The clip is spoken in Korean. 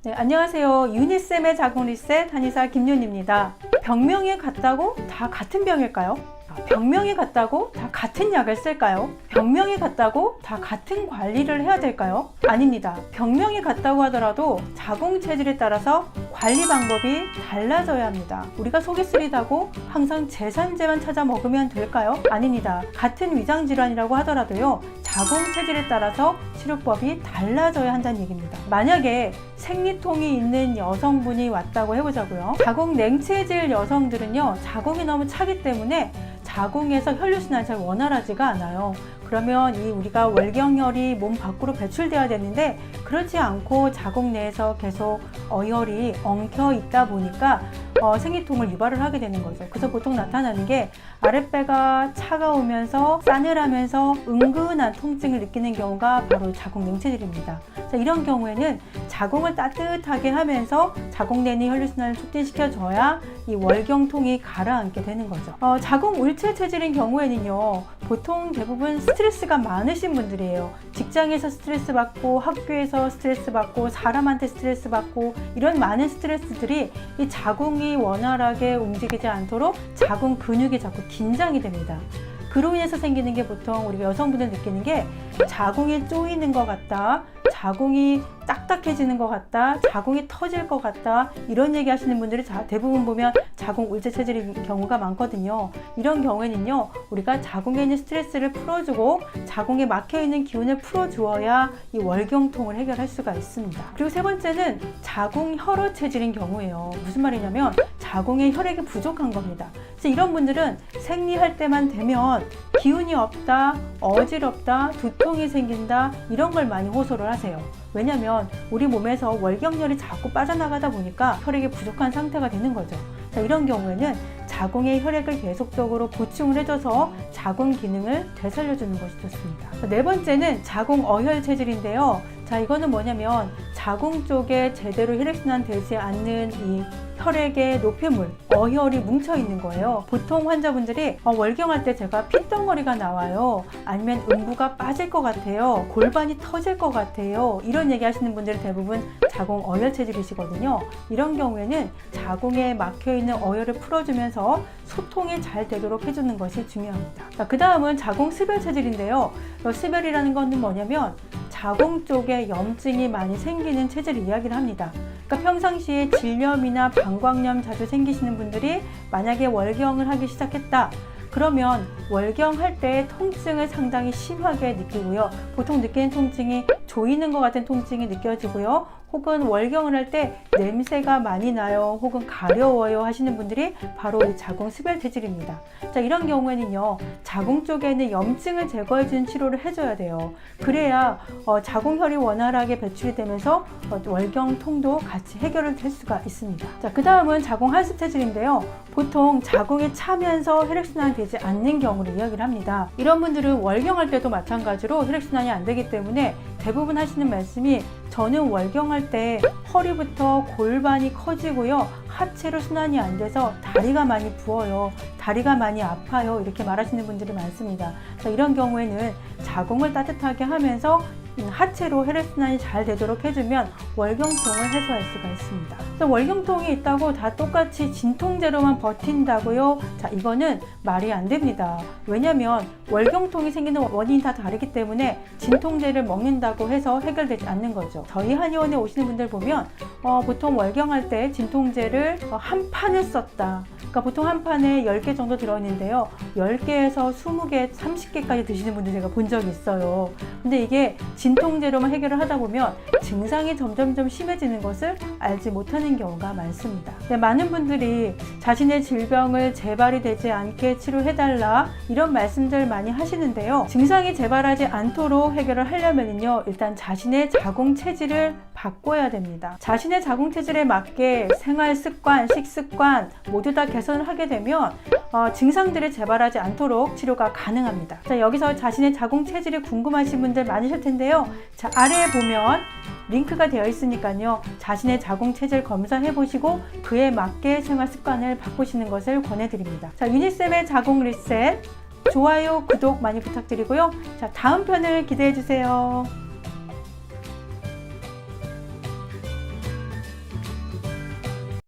네, 안녕하세요. 유니쌤의 자궁 리셋 한의사 김윤입니다. 병명이 같다고 다 같은 병일까요? 병명이 같다고 다 같은 약을 쓸까요? 병명이 같다고 다 같은 관리를 해야 될까요? 아닙니다. 병명이 같다고 하더라도 자궁 체질에 따라서 관리 방법이 달라져야 합니다. 우리가 속이 쓰리다고 항상 제산제만 찾아 먹으면 될까요? 아닙니다. 같은 위장 질환이라고 하더라도요, 자궁 체질에 따라서 치료법이 달라져야 한다는 얘기입니다. 만약에 생리통이 있는 여성분이 왔다고 해보자고요. 자궁 냉체질 여성들은요, 자궁이 너무 차기 때문에 자궁에서 혈류순환이 잘 원활하지가 않아요. 그러면 우리가 월경혈이 몸 밖으로 배출되어야 되는데 그렇지 않고 자궁 내에서 계속 어혈이 엉켜 있다 보니까 생리통을 유발을 하게 되는 거죠. 그래서 보통 나타나는 게 아랫배가 차가우면서 싸늘하면서 은근한 통증을 느끼는 경우가 바로 자궁 냉체질입니다. 자, 이런 경우에는 자궁을 따뜻하게 하면서 자궁 내 있는 혈류순환을 촉진시켜줘야 이 월경통이 가라앉게 되는 거죠. 자궁 울체 체질인 경우에는요, 보통 대부분 스트레스가 많으신 분들이에요. 직장에서 스트레스 받고 학교에서 스트레스 받고 사람한테 스트레스 받고 이런 많은 스트레스들이 이 자궁이 원활하게 움직이지 않도록 자궁 근육이 자꾸 긴장이 됩니다. 그로 인해서 생기는 게 보통 우리가 여성분들 느끼는 게 자궁이 쪼이는 것 같다, 자궁이 딱딱해지는 것 같다, 자궁이 터질 것 같다, 이런 얘기 하시는 분들이 대부분 보면 자궁 울체 체질인 경우가 많거든요. 이런 경우에는요, 우리가 자궁에 있는 스트레스를 풀어주고 자궁에 막혀있는 기운을 풀어주어야 이 월경통을 해결할 수가 있습니다. 그리고 세 번째는 자궁 혈어 체질인 경우예요. 무슨 말이냐면 자궁에 혈액이 부족한 겁니다. 그래서 이런 분들은 생리할 때만 되면 기운이 없다, 어지럽다, 두통이 생긴다, 이런 걸 많이 호소를 하세요. 왜냐면 우리 몸에서 월경혈이 자꾸 빠져나가다 보니까 혈액이 부족한 상태가 되는 거죠. 자, 이런 경우에는 자궁의 혈액을 계속적으로 보충을 해줘서 자궁 기능을 되살려주는 것이 좋습니다. 자, 네 번째는 자궁 어혈 체질인데요. 자, 이거는 뭐냐면 자궁 쪽에 제대로 혈액순환 되지 않는 이 혈액의 노폐물, 어혈이 뭉쳐 있는 거예요. 보통 환자분들이 월경할 때 제가 핏덩어리가 나와요, 아니면 음부가 빠질 것 같아요, 골반이 터질 것 같아요, 이런 얘기 하시는 분들이 대부분 자궁 어혈 체질이시거든요. 이런 경우에는 자궁에 막혀있는 어혈을 풀어주면서 소통이 잘 되도록 해주는 것이 중요합니다. 그 다음은 자궁 습열 체질인데요. 습열이라는 것은 뭐냐면 자궁 쪽에 염증이 많이 생기는 체질을 이야기를 합니다. 그러니까 평상시에 질염이나 방광염 자주 생기시는 분들이 만약에 월경을 하기 시작했다, 그러면 월경할 때 통증을 상당히 심하게 느끼고요. 보통 느끼는 통증이 조이는 것 같은 통증이 느껴지고요. 혹은 월경을 할 때 냄새가 많이 나요, 혹은 가려워요 하시는 분들이 바로 이 자궁 습열 체질입니다. 자, 이런 경우에는요, 자궁 쪽에 있는 염증을 제거해주는 치료를 해줘야 돼요. 그래야 자궁혈이 원활하게 배출이 되면서 월경통도 같이 해결을 될 수가 있습니다. 자, 그 다음은 자궁 하습 체질인데요. 보통 자궁이 차면서 혈액순환이 되지 않는 경우를 이야기를 합니다. 이런 분들은 월경할 때도 마찬가지로 혈액순환이 안 되기 때문에 대부분 하시는 말씀이, 저는 월경할 때 허리부터 골반이 커지고요, 하체로 순환이 안 돼서 다리가 많이 부어요, 다리가 많이 아파요, 이렇게 말하시는 분들이 많습니다. 자, 이런 경우에는 자궁을 따뜻하게 하면서 하체로 혈액순환이 잘 되도록 해주면 월경통을 해소할 수가 있습니다. 그래서 월경통이 있다고 다 똑같이 진통제로만 버틴다고요? 자, 이거는 말이 안 됩니다. 왜냐면 월경통이 생기는 원인이 다 다르기 때문에 진통제를 먹는다고 해서 해결되지 않는 거죠. 저희 한의원에 오시는 분들 보면 보통 월경할 때 진통제를 한 판을 썼다, 그러니까 보통 한 판에 10개 정도 들어있는데요, 10개에서 20개, 30개까지 드시는 분들 제가 본 적이 있어요. 근데 이게 진통제로만 해결을 하다 보면 증상이 점점점 심해지는 것을 알지 못하는 경우가 많습니다. 많은 분들이 자신의 질병을 재발이 되지 않게 치료해달라, 이런 말씀들 많이 하시는데요. 증상이 재발하지 않도록 해결을 하려면요, 일단 자신의 자궁 체질을 바꿔야 됩니다. 자신의 자궁 체질에 맞게 생활 습관, 식습관 모두 다 개선을 하게 되면 증상들이 재발하지 않도록 치료가 가능합니다. 자, 여기서 자신의 자궁 체질이 궁금하신 분들 많으실 텐데요. 자, 아래에 보면 링크가 되어 있으니까요, 자신의 자궁 체질 검사해 보시고 그에 맞게 생활 습관을 바꾸시는 것을 권해드립니다. 자, 유니쌤의 자궁 리셋 좋아요, 구독 많이 부탁드리고요. 자, 다음 편을 기대해 주세요.